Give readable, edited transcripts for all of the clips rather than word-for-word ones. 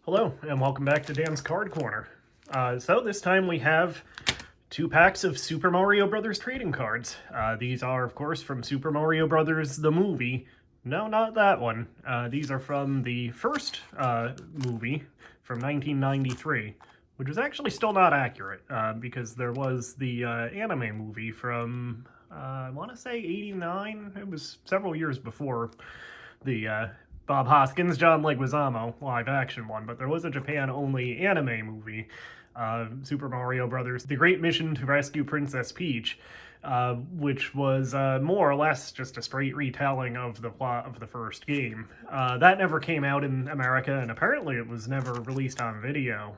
Hello, and welcome back to Dan's Card Corner. So this time we have 2 packs of Super Mario Brothers trading cards. These are, of course, from Super Mario Brothers the movie. No, not that one. These are from the first movie from 1993, which is actually still not accurate, because there was the anime movie from, I want to say 89. It was several years before the Bob Hoskins, John Leguizamo live-action one, but there was a Japan-only anime movie, Super Mario Brothers: The Great Mission to Rescue Princess Peach, which was more or less just a straight retelling of the plot of the first game. That never came out in America, and apparently it was never released on video,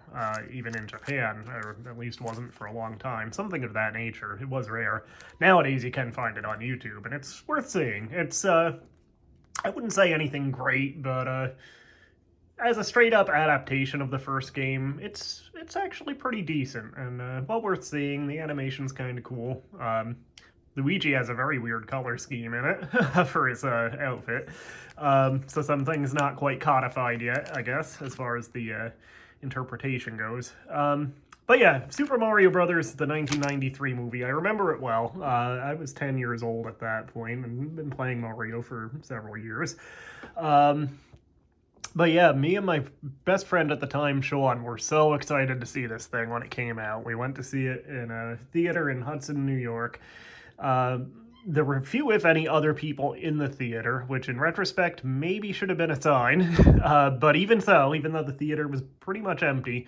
even in Japan, or at least wasn't for a long time. Something of that nature. It was rare. Nowadays you can find it on YouTube, and it's worth seeing. It's, I wouldn't say anything great, but as a straight-up adaptation of the first game, it's actually pretty decent, and well worth seeing. The animation's kind of cool. Luigi has a very weird color scheme in it for his outfit, so some things not quite codified yet, I guess, as far as the interpretation goes. But yeah, Super Mario Brothers, the 1993 movie, I remember it well. I was 10 years old at that point and been playing Mario for several years. But yeah, me and my best friend at the time, Sean, were so excited to see this thing when it came out. We went to see it in a theater in Hudson, New York. There were few, if any, other people in the theater, which in retrospect maybe should have been a sign. But even so, even though the theater was pretty much empty,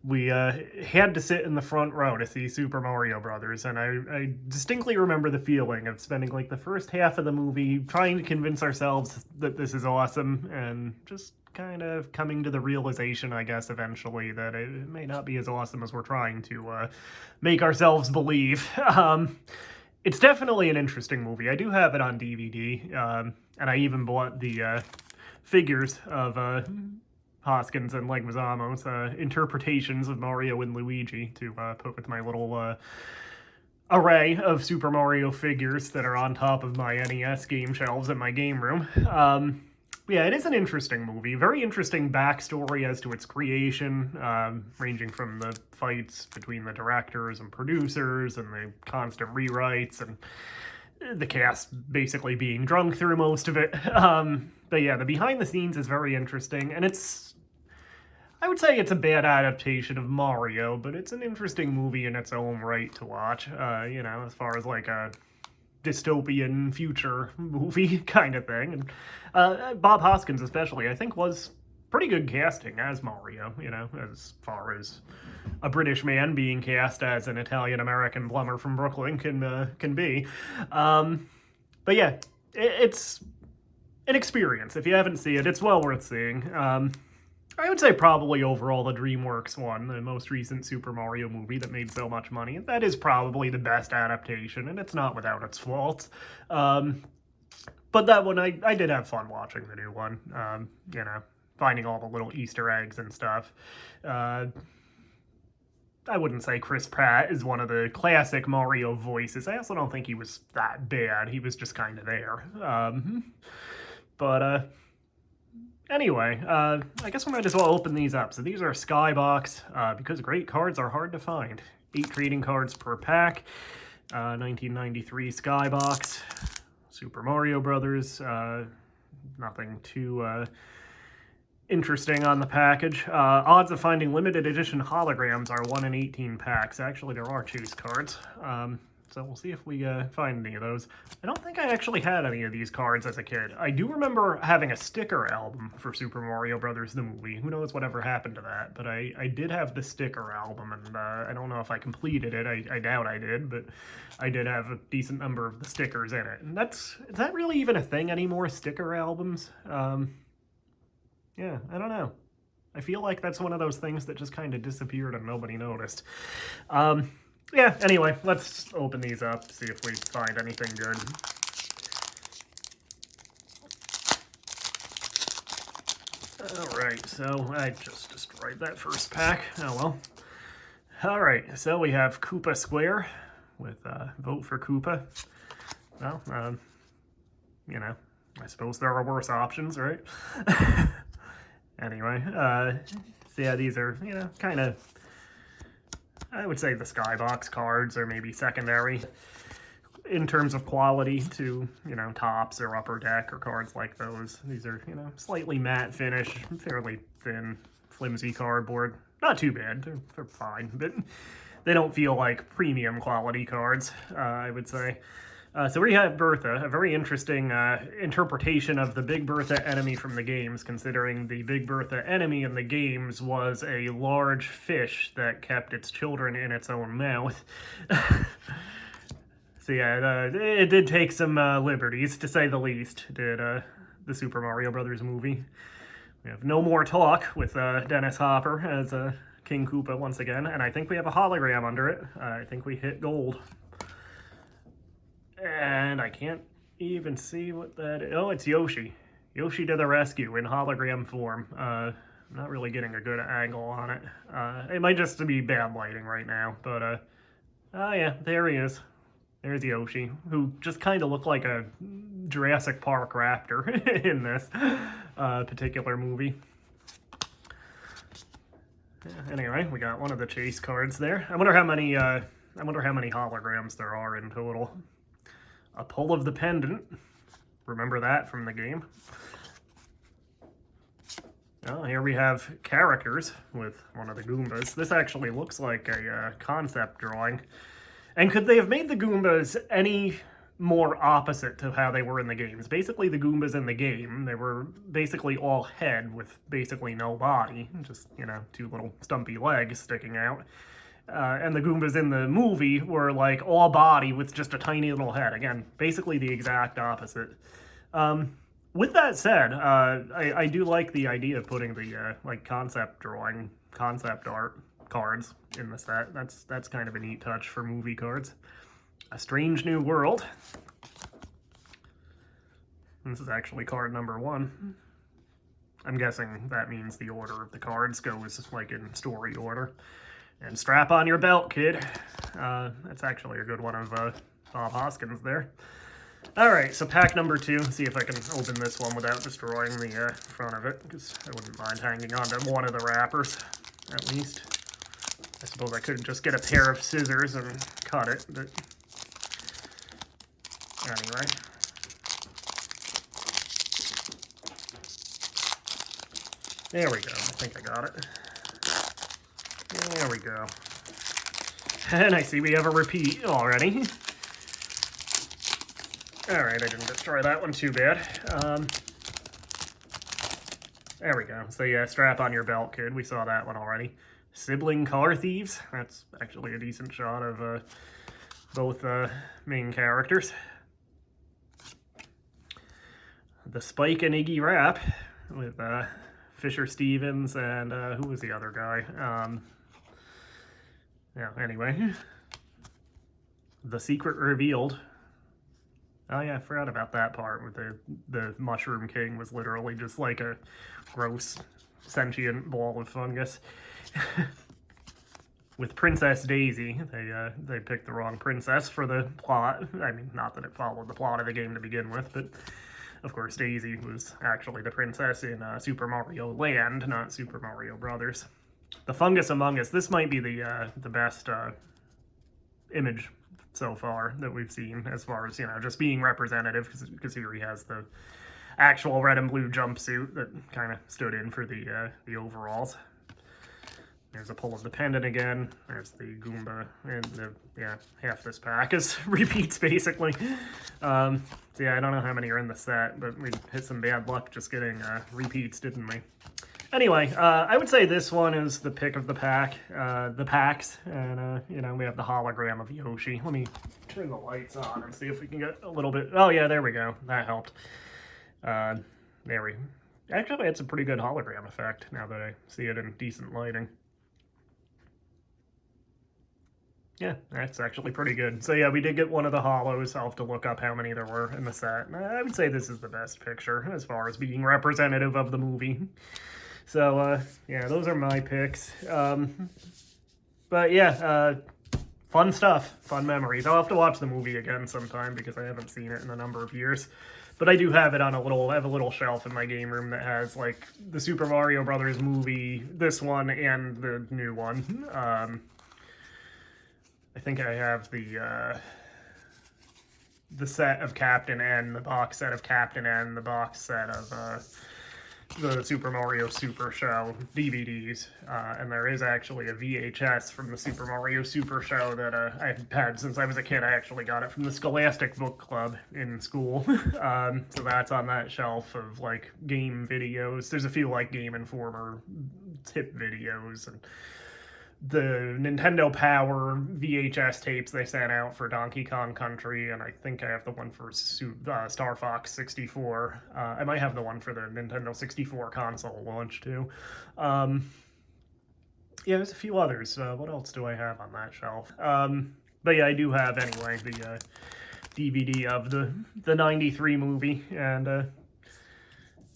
we had to sit in the front row to see Super Mario Brothers, and I distinctly remember the feeling of spending like the first half of the movie trying to convince ourselves that this is awesome, and just kind of coming to the realization, I guess, eventually that it may not be as awesome as we're trying to make ourselves believe. It's definitely an interesting movie. I do have it on DVD, and I even bought the figures of Hoskins and Leguizamo's interpretations of Mario and Luigi to put with my little array of Super Mario figures that are on top of my NES game shelves in my game room. Yeah, it is an interesting movie. Very interesting backstory as to its creation, ranging from the fights between the directors and producers and the constant rewrites and the cast basically being drunk through most of it. But yeah, the behind the scenes is very interesting, and I would say it's a bad adaptation of Mario, but it's an interesting movie in its own right to watch, you know, as far as like a dystopian future movie kind of thing. And Bob Hoskins especially, I think, was pretty good casting as Mario, you know, as far as a British man being cast as an Italian-American plumber from Brooklyn can be. But yeah, it's an experience. If you haven't seen it, it's well worth seeing. I would say probably overall the DreamWorks one, the most recent Super Mario movie that made so much money, that is probably the best adaptation, and it's not without its faults. But that one, I did have fun watching the new one, you know, finding all the little Easter eggs and stuff. I wouldn't say Chris Pratt is one of the classic Mario voices. I also don't think he was that bad. He was just kind of there. Anyway, I guess we might as well open these up. So these are SkyBox, because great cards are hard to find. 8 trading cards per pack. 1993 SkyBox. Super Mario Brothers. Nothing too interesting on the package. Odds of finding limited edition holograms are 1 in 18 packs. Actually, there are chase cards. So we'll see if we find any of those. I don't think I actually had any of these cards as a kid. I do remember having a sticker album for Super Mario Brothers the movie. Who knows whatever happened to that, but I did have the sticker album, and I don't know if I completed it. I doubt I did, but I did have a decent number of the stickers in it. And is that really even a thing anymore, sticker albums? Yeah, I don't know. I feel like that's one of those things that just kind of disappeared and nobody noticed. Yeah, anyway, let's open these up, see if we find anything good. Alright, so I just destroyed that first pack. Oh well. Alright, so we have Koopa Square with Vote for Koopa. Well, you know, I suppose there are worse options, right? Anyway, so yeah, these are, you know, kind of, I would say the SkyBox cards are maybe secondary in terms of quality to, you know, Tops or Upper Deck or cards like those. These are, you know, slightly matte finish, fairly thin, flimsy cardboard. Not too bad, they're fine, but they don't feel like premium quality cards, I would say. So we have Bertha, a very interesting interpretation of the Big Bertha enemy from the games, considering the Big Bertha enemy in the games was a large fish that kept its children in its own mouth. So yeah, it did take some liberties, to say the least, did the Super Mario Brothers movie. We have no more talk with Dennis Hopper as King Koopa once again, and I think we have a hologram under it. I think we hit gold. And I can't even see what that is. Oh, it's Yoshi. Yoshi to the rescue in hologram form. I'm not really getting a good angle on it. It might just be bad lighting right now, but oh yeah, there he is. There's Yoshi, who just kind of looked like a Jurassic Park raptor in this particular movie. Yeah, anyway, we got one of the chase cards there. I wonder how many holograms there are in total. A pull of the pendant. Remember that from the game. Oh, here we have characters with one of the Goombas. This actually looks like a concept drawing. And could they have made the Goombas any more opposite to how they were in the games? Basically, the Goombas in the game, they were basically all head with basically no body. Just, you know, two little stumpy legs sticking out. And the Goombas in the movie were like all body with just a tiny little head. Again, basically the exact opposite. With that said, I do like the idea of putting the like concept art cards in the set. That's kind of a neat touch for movie cards. A Strange New World. This is actually card number 1. I'm guessing that means the order of the cards goes like in story order. And strap on your belt, kid. That's actually a good one of Bob Hoskins there. Alright, so pack number 2. See if I can open this one without destroying the front of it, because I wouldn't mind hanging on to one of the wrappers, at least. I suppose I could just get a pair of scissors and cut it, but anyway. There we go. I think I got it. There we go. And I see we have a repeat already. Alright, I didn't destroy that one too bad. There we go. So yeah, strap on your belt, kid. We saw that one already. Sibling car thieves. That's actually a decent shot of both main characters. The Spike and Iggy rap with Fisher Stevens and who was the other guy? Yeah, anyway. The Secret Revealed. Oh yeah, I forgot about that part where the Mushroom King was literally just like a gross sentient ball of fungus. With Princess Daisy, they picked the wrong princess for the plot. I mean, not that it followed the plot of the game to begin with, but of course Daisy was actually the princess in Super Mario Land, not Super Mario Brothers. The Fungus Among Us. This might be the best image so far that we've seen, as far as, you know, just being representative, because here he has the actual red and blue jumpsuit that kind of stood in for the overalls. There's a pull of the pendant again. There's the Goomba, and yeah, half this pack is repeats basically. So yeah, I don't know how many are in the set, but we hit some bad luck just getting repeats, didn't we? Anyway, I would say this one is the pick of the pack, the packs, and you know, we have the hologram of Yoshi. Let me turn the lights on and see if we can get a little bit. Oh yeah, there we go. That helped. There we. Actually, it's a pretty good hologram effect now that I see it in decent lighting. Yeah, that's actually pretty good. So yeah, we did get one of the holos. I'll have to look up how many there were in the set. I would say this is the best picture as far as being representative of the movie. So yeah, those are my picks. But yeah, fun stuff, fun memories. I'll have to watch the movie again sometime because I haven't seen it in a number of years. But I do have it on I have a little shelf in my game room that has like the Super Mario Brothers movie, this one, and the new one. I think I have the set of Captain N, the box set of Captain N, the box set of the Super Mario Super Show DVDs, and there is actually a VHS from the Super Mario Super Show that I've had since I was a kid. I actually got it from the Scholastic Book Club in school, so that's on that shelf of like game videos. There's a few like Game Informer tip videos and the Nintendo Power VHS tapes they sent out for Donkey Kong Country, and I think I have the one for Star Fox 64. I might have the one for the Nintendo 64 console launch too. Yeah, there's a few others. What else do I have on that shelf? But yeah, I do have anyway the DVD of the '93 movie, and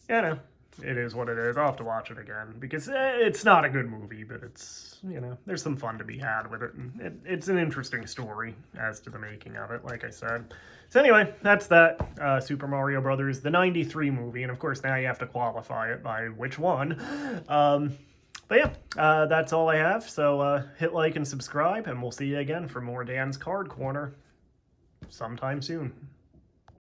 yeah, no, it is what it is. I'll have to watch it again because it's not a good movie, but it's, you know, there's some fun to be had with it, and it's an interesting story as to the making of it, like I said. So anyway, that's that Super Mario Brothers, the '93 movie, and of course now you have to qualify it by which one. But yeah, that's all I have. So hit like and subscribe, and we'll see you again for more Dan's Card Corner sometime soon.